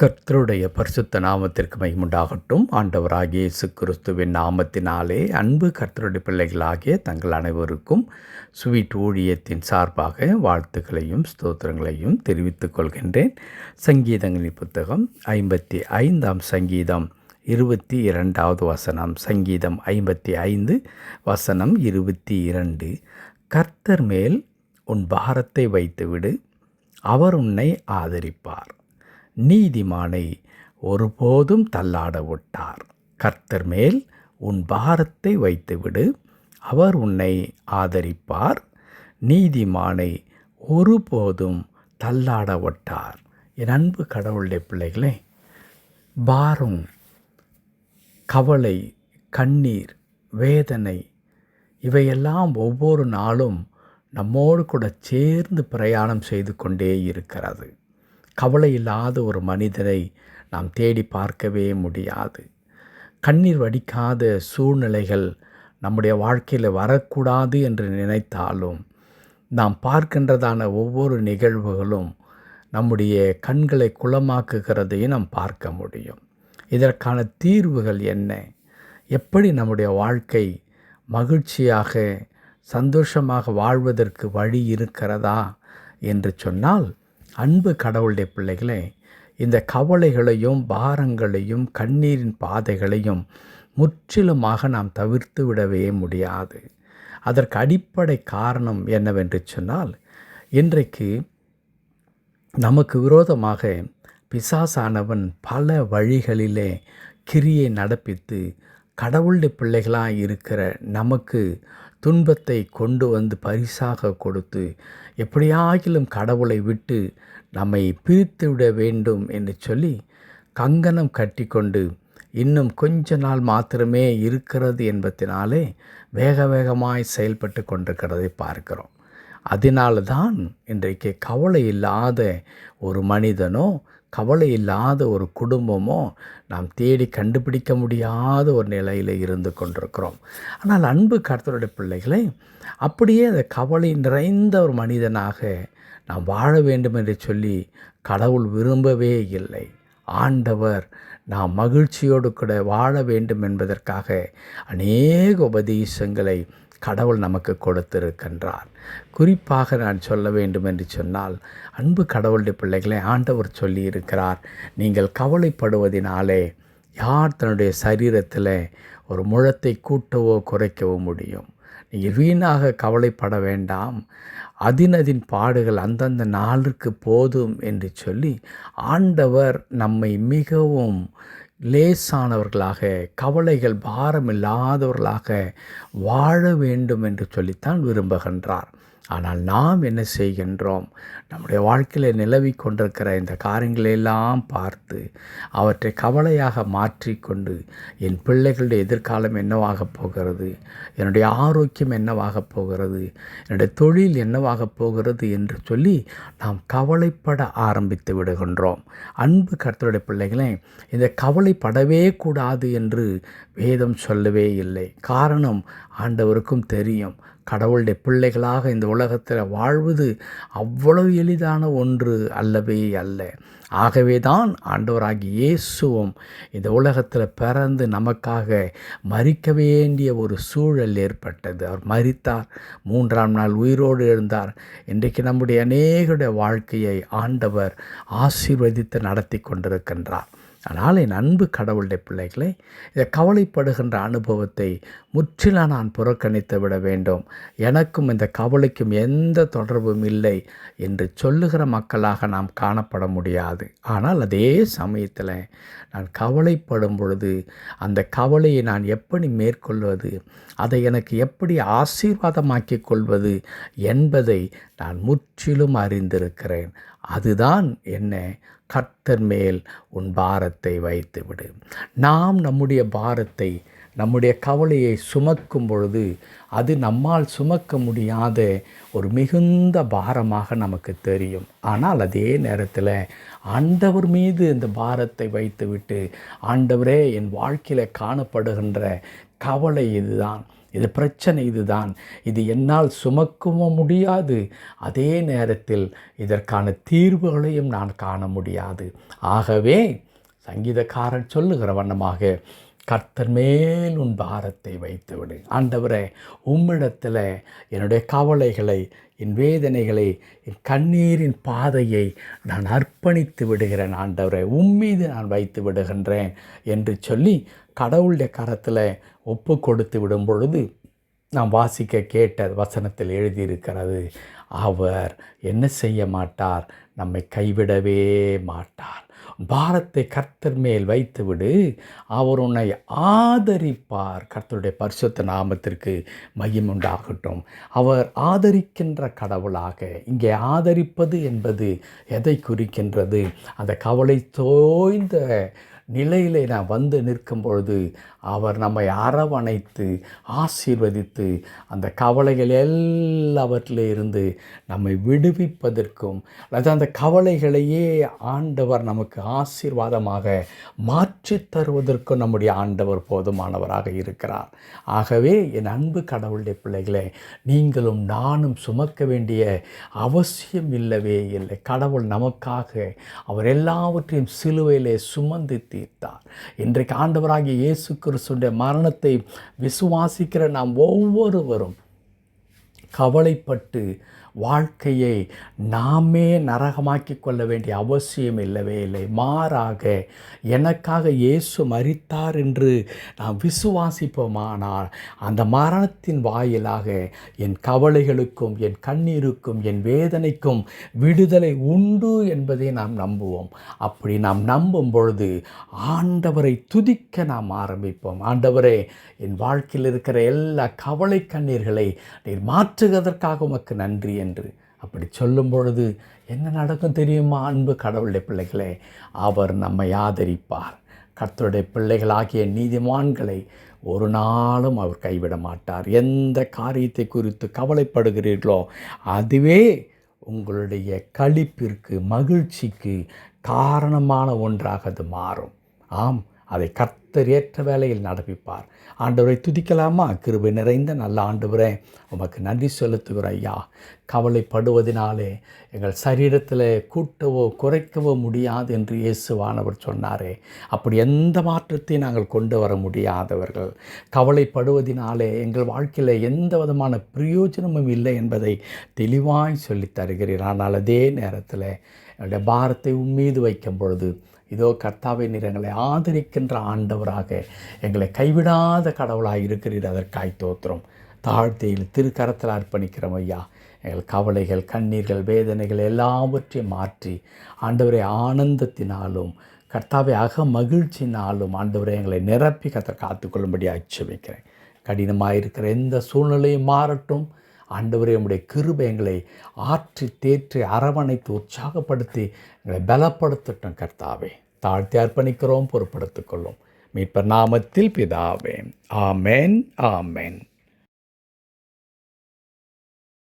கர்த்தருடைய பரிசுத்த நாமத்திற்கு மகிமுண்டாகட்டும். ஆண்டவராகிய இயேசு கிறிஸ்துவின் நாமத்தினாலே அன்பு கர்த்தருடைய பிள்ளைகளாகிய தங்கள் அனைவருக்கும் ஸ்வீட் ஊழியத்தின் சார்பாக வாழ்த்துக்களையும் ஸ்தோத்திரங்களையும் தெரிவித்துக் கொள்கின்றேன். சங்கீதங்களின் புத்தகம் 55ஆம் சங்கீதம் 22வது வசனம். சங்கீதம் 55 வசனம் 22. கர்த்தர் மேல் உன் பாரத்தை வைத்துவிடு, அவர் உன்னை ஆதரிப்பார். நீதிமானை ஒருபோதும் தள்ளாட விட்டார். கர்த்தர் மேல் உன் பாரத்தை வைத்துவிடு, அவர் உன்னை ஆதரிப்பார். நீதிமானை ஒருபோதும் தள்ளாட விட்டார். என் அன்பு கடவுளுடைய பிள்ளைகளே, பாரம், கவலை, கண்ணீர், வேதனை இவையெல்லாம் ஒவ்வொரு நாளும் நம்மோடு கூட சேர்ந்து பிரயாணம் செய்து கொண்டே இருக்கிறது. கவலை இல்லாத ஒரு மனிதனை நாம் தேடி பார்க்கவே முடியாது. கண்ணீர் வடிக்காத சூழ்நிலைகள் நம்முடைய வாழ்க்கையில் வரக்கூடாது என்று நினைத்தாலும் நாம் பார்க்கின்றதான ஒவ்வொரு நிகழ்வுகளும் நம்முடைய கண்களை குளமாக்குகிறதையும் நாம் பார்க்க முடியும். இதற்கான தீர்வுகள் என்ன? எப்படி நம்முடைய வாழ்க்கை மகிழ்ச்சியாக சந்தோஷமாக வாழ்வதற்கு வழி இருக்கிறதா என்று சொன்னால், அன்பு கடவுளுடைய பிள்ளைகளே, இந்த கவலைகளையும் பாரங்களையும் கண்ணீரின் பாதைகளையும் முற்றிலுமாக நாம் தவிர்த்து விடவே முடியாது. அதற்கு அடிப்படை காரணம் என்னவென்று சொன்னால், இன்றைக்கு நமக்கு விரோதமாக பிசாசானவன் பல வழிகளிலே கிரியை நடப்பித்து கடவுளுடைய பிள்ளைகளாக இருக்கிற நமக்கு துன்பத்தை கொண்டு வந்து பரிசாக கொடுத்து எப்படியாகிலும் கடவுளை விட்டு நம்மை பிரித்து விட வேண்டும் என்று சொல்லி கங்கணம் கட்டி கொண்டு இன்னும் கொஞ்ச நாள் மாத்திரமே இருக்கிறது என்பதனாலே வேக வேகமாய் செயல்பட்டு கொண்டிருக்கிறதை பார்க்கிறோம். அதனால்தான் இன்றைக்கு கவலை இல்லாத ஒரு மனிதனோ கவலை இல்லாத ஒரு குடும்பமோ நாம் தேடி கண்டுபிடிக்க முடியாத ஒரு நிலையில் இருந்து கொண்டிருக்கிறோம். ஆனால் அன்பு கர்த்தருடைய பிள்ளைகளை, அப்படியே அந்த கவலை நிறைந்த ஒரு மனிதனாக நாம் வாழ வேண்டும் என்று சொல்லி கடவுள் விரும்பவே இல்லை. ஆண்டவர் நாம் மகிழ்ச்சியோடு கூட வாழ வேண்டும் என்பதற்காக அநேக உபதேசங்களை கடவுள் நமக்கு கொடுத்திருக்கின்றார். குறிப்பாக நான் சொல்ல வேண்டும் என்று சொன்னால், அன்பு கடவுளுடைய பிள்ளைகளை, ஆண்டவர் சொல்லியிருக்கிறார், நீங்கள் கவலைப்படுவதினாலே யார் தன்னுடைய சரீரத்தில் ஒரு முழத்தை கூட்டவோ குறைக்கவோ முடியும்? நீங்கள் வீணாக கவலைப்பட வேண்டாம், அதின் பாடுகள் அந்தந்த நாளுக்கு போதும் என்று சொல்லி ஆண்டவர் நம்மை மிகவும் லேசானவர்களாக, கவலைகள் பாரமில்லாதவர்களாக வாழ வேண்டும் என்று சொல்லித்தான் விரும்புகின்றார். ஆனால் நாம் என்ன செய்கின்றோம்? நம்முடைய வாழ்க்கையில் நிலவி கொண்டிருக்கிற இந்த காரியங்களெல்லாம் பார்த்து அவற்றை கவலையாக மாற்றிக்கொண்டு, என் பிள்ளைகளுடைய எதிர்காலம் என்னவாக போகிறது, என்னுடைய ஆரோக்கியம் என்னவாக போகிறது, என்னுடைய தொழில் என்னவாக போகிறது என்று சொல்லி நாம் கவலைப்பட ஆரம்பித்து விடுகின்றோம். அன்பு கர்த்தருடைய பிள்ளைகளே, இந்த கவலைப்படவே கூடாது என்று வேதம் சொல்லவே இல்லை. காரணம் ஆண்டவருக்கும் தெரியும், கடவுளுடைய பிள்ளைகளாக இந்த உலகத்தில் வாழ்வது அவ்வளவு எளிதான ஒன்று அல்லவே அல்ல. ஆகவே தான் ஆண்டவராகிய இயேசுவும் இந்த உலகத்தில் பிறந்து நமக்காக மரிக்க வேண்டிய ஒரு சூழல் ஏற்பட்டது. அவர் மரித்தார், 3ஆம் நாள் உயிரோடு எழுந்தார். இன்றைக்கு நம்முடைய அநேகருடைய வாழ்க்கையை ஆண்டவர் ஆசீர்வதித்து நடத்தி கொண்டிருக்கின்றார். ஆனால் என் அன்பு கடவுளுடைய பிள்ளைகளை, இதை கவலைப்படுகின்ற அனுபவத்தை முற்றிலும் நான் புறக்கணித்து விட வேண்டும். எனக்கும் இந்த கவலைக்கும் எந்த தொடர்பும் இல்லை என்று சொல்லுகிற மக்களாக நாம் காணப்பட முடியாது. ஆனால் அதே சமயத்தில் நான் கவலைப்படும் பொழுது அந்த கவலையை நான் எப்படி மேற்கொள்வது, அதை எனக்கு எப்படி ஆசீர்வாதமாக்கிக் கொள்வது என்பதை நான் முற்றிலும் அறிந்திருக்கிறேன். அதுதான் என்ன? கர்த்தர் மேல் உன் பாரத்தை வைத்துவிடு. நாம் நம்முடைய பாரத்தை, நம்முடைய கவலையை சுமக்கும் பொழுது அது நம்மால் சுமக்க முடியாத ஒரு மிகுந்த பாரமாக நமக்கு தெரியும். ஆனால் அதே நேரத்தில் ஆண்டவர் மீது இந்த பாரத்தை வைத்துவிட்டு, ஆண்டவரே, என் வாழ்க்கையில் காணப்படுகின்ற கவலை இதுதான், இது பிரச்சனை இதுதான், இது என்னால் சுமக்கவும் முடியாது, அதே நேரத்தில் இதற்கான தீர்வுகளையும் நான் காண முடியாது. ஆகவே சங்கீதக்காரன் சொல்லுகிற வண்ணமாக கர்த்தர் மேல் உன் பாரத்தை வைத்து விடு. ஆண்டவரே, உம்மிடத்தில் என்னுடைய கவலைகளை, என் வேதனைகளை, என் கண்ணீரின் பாதையை நான் அர்ப்பணித்து விடுகிறேன். ஆண்டவரே, உம்மீது நான் வைத்து விடுகின்றேன் என்று சொல்லி கடவுளுடைய கரத்தில் ஒப்பு கொடுத்து விடும் பொழுது நாம் வாசிக்க கேட்ட வசனத்தில் எழுதியிருக்கிறது, அவர் என்ன செய்ய மாட்டார், நம்மை கைவிடவே மாட்டார். பாரத்தை கர்த்தர் மேல் வைத்துவிடு, அவர் உன்னை ஆதரிப்பார். கர்த்தருடைய பரிசுத்த நாமத்திற்கு மகிமை உண்டாகட்டும். அவர் ஆதரிக்கின்ற கடவுளாக. இங்கே ஆதரிப்பது என்பது எதை குறிக்கின்றது? அந்த கவலை தோய்ந்த நிலையிலே நான் வந்து நிற்கும் பொழுது அவர் நம்மை அரவணைத்து ஆசீர்வதித்து அந்த கவலைகள் எல்லாவற்றிலே இருந்து நம்மை விடுவிப்பதற்கும், அல்லது அந்த கவலைகளையே ஆண்டவர் நமக்கு ஆசீர்வாதமாக மாற்றி தருவதற்கும் நம்முடைய ஆண்டவர் போதுமானவராக இருக்கிறார். ஆகவே என் அன்பு கடவுளுடைய பிள்ளைகளே, நீங்களும் நானும் சுமக்க வேண்டிய அவசியம் இல்லவே இல்லை. கடவுள் நமக்காக அவர் எல்லாவற்றையும் சிலுவையிலே சுமந்து தீர்த்தார். இன்றைக்கு ஆண்டவராகிய இயேசு கிறிஸ்துவின் மரணத்தை விசுவாசிக்கிற நாம் ஒவ்வொருவரும் கவலைப்பட்டு வாழ்க்கையை நாமே நரகமாக்கி கொள்ள வேண்டிய அவசியம் இல்லவே இல்லை. மாறாக எனக்காக இயேசு மரித்தார் என்று நாம் விசுவாசிப்போமானால் அந்த மரணத்தின் வாயிலாக என் கவலைகளுக்கும், என் கண்ணீருக்கும், என் வேதனைக்கும் விடுதலை உண்டு என்பதை நாம் நம்புவோம். அப்படி நாம் நம்பும் பொழுது ஆண்டவரை துதிக்க நாம் ஆரம்பிப்போம். ஆண்டவரே, என் வாழ்க்கையில் இருக்கிற எல்லா கவலை கண்ணீர்களை நீர் மாற்றுவதற்காக உமக்கு நன்றி என்று அப்படி சொல்லும் பொழுது என்ன நடக்கும் தெரியுமா? அன்பு கடவுளுடைய பிள்ளைகளே, அவர் நம்மை ஆதரிப்பார். கர்த்தருடைய பிள்ளைகளாகிய நீதிமான்களை ஒரு நாளும் அவர் கைவிட மாட்டார். எந்த காரியத்தை குறித்து கவலைப்படுகிறீர்களோ அதுவே உங்களுடைய களிப்பிற்கு, மகிழ்ச்சிக்கு காரணமான ஒன்றாக அது மாறும். ஆம், அதை கர்த்தர் ஏற்ற வேளையில் நடப்பிப்பார். ஆண்டவரை துதிக்கலாமா? கிருபை நிறைந்த நல்ல ஆண்டவரே, உமக்கு நன்றி செலுத்துகிறோம் ஐயா. கவலைப்படுவதனாலே எங்கள் சரீரத்தில் கூட்டவோ குறைக்கவோ முடியாது என்று இயேசுவானவர் சொன்னாரே, அப்படி எந்த மாற்றத்தையும் நாங்கள் கொண்டு வர முடியாதவர்கள். கவலைப்படுவதனாலே எங்கள் வாழ்க்கையில் எந்த விதமான பிரயோஜனமும் இல்லை என்பதை தெளிவாய் சொல்லித் தருகிறீர். ஆனால் அதே நேரத்தில் என்னுடைய பாரத்தை உம்மீது வைக்கும் பொழுது இதோ கர்த்தாவே, நீர் எங்களை ஆதரிக்கின்ற ஆண்டவராக, எங்களை கைவிடாத கடவுளாக இருக்கிறீர். அதற்காய் தோத்திரம். தாழ்த்தையில் திருக்கரத்தில் அர்ப்பணிக்கிறோம் ஐயா. எங்கள் கவலைகள், கண்ணீர்கள், வேதனைகள் எல்லாவற்றையும் மாற்றி ஆண்டவரை ஆனந்தத்தினாலும் கர்த்தாவை அக மகிழ்ச்சினாலும் ஆண்டவரை எங்களை நிரப்பி காத்துக்கொள்ளும்படி அச்சமிக்கிறேன். கடினமாக இருக்கிற எந்த சூழ்நிலையும் மாறட்டும். ஆண்டவரே, உம்முடைய கிருபை எங்களை ஆற்றி தேற்றி அரவணைத்து உற்சாகப்படுத்தி எங்களை பலப்படுத்தட்டும். கர்த்தாவே, தாழ்த்தி அர்ப்பணிக்கிறோம், பொறுப்படுத்திக் கொள்ளும். மீட்பர் நாமத்தில் பிதாவே, ஆமென், ஆமென்.